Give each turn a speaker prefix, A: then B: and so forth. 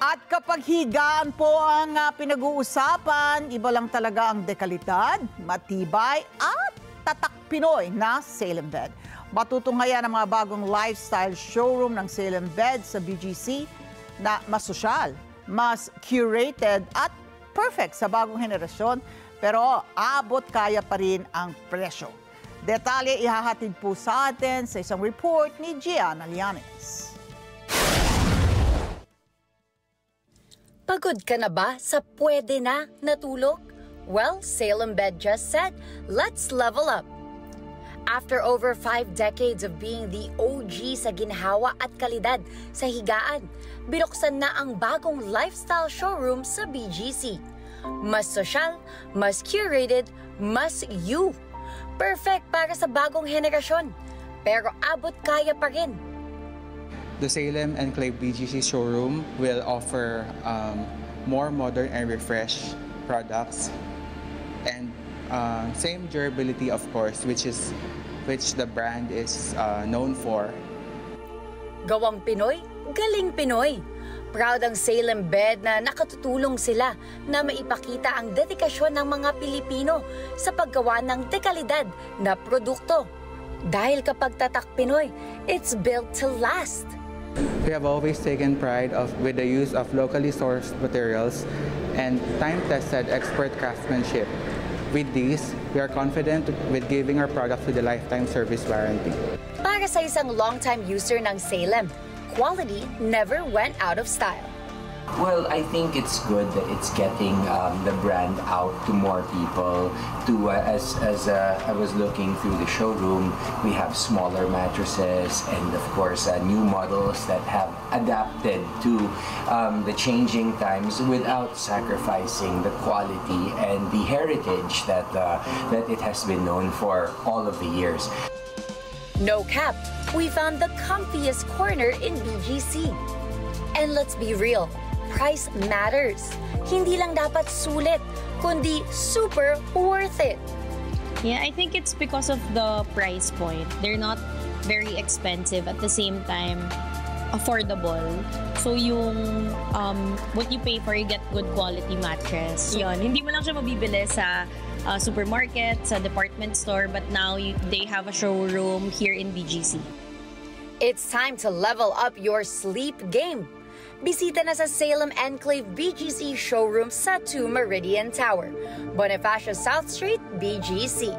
A: At kapag higaan po ang pinag-uusapan, iba lang talaga ang dekalidad, matibay at tatak Pinoy na Salem Bed. Matutunghayan ang mga bagong lifestyle showroom ng Salem Bed sa BGC na mas sosyal, mas curated at perfect sa bagong henerasyon, pero abot kaya pa rin ang presyo. Detalye ihahatid po sa atin sa isang report ni Gian Alianes.
B: Pagod ka na ba sa pwede na natulog? Well, Salem Bed just said, let's level up. After over 5 decades of being the OG sa ginhawa at kalidad sa higaan, binuksan na ang bagong lifestyle showroom sa BGC. Mas sosyal, mas curated, mas you. Perfect para sa bagong henerasyon, pero abot kaya pa rin.
C: The Salem Enclave BGC showroom will offer more modern and refreshed products and same durability, of course, which the brand is known for.
B: Gawang Pinoy, galing Pinoy. Proud ang Salem Bed na nakatutulong sila na maipakita ang dedikasyon ng mga Pilipino sa paggawa ng dekalidad na produkto. Dahil kapag tatak Pinoy, it's built to last.
C: We have always taken pride with the use of locally sourced materials and time-tested expert craftsmanship. With these, we are confident with giving our products with a lifetime service warranty.
B: Para sa isang long-time user ng Salem, quality never went out of style.
D: Well, I think it's good that it's getting the brand out to more people. As I was looking through the showroom, we have smaller mattresses and of course new models that have adapted to the changing times without sacrificing the quality and the heritage that it has been known for all of the years.
B: No cap, we found the comfiest corner in BGC. And let's be real, price matters. Hindi lang dapat sulit, kundi super worth it.
E: Yeah, I think it's because of the price point. They're not very expensive, at the same time affordable. So yung what you pay for, you get good quality mattress. Yun, hindi mo lang siya mabibili sa supermarket, sa department store, but now they have a showroom here in BGC.
B: It's time to level up your sleep game. Bisita na sa Salem Enclave BGC showroom sa 2 Meridian Tower, Bonifacio South Street, BGC.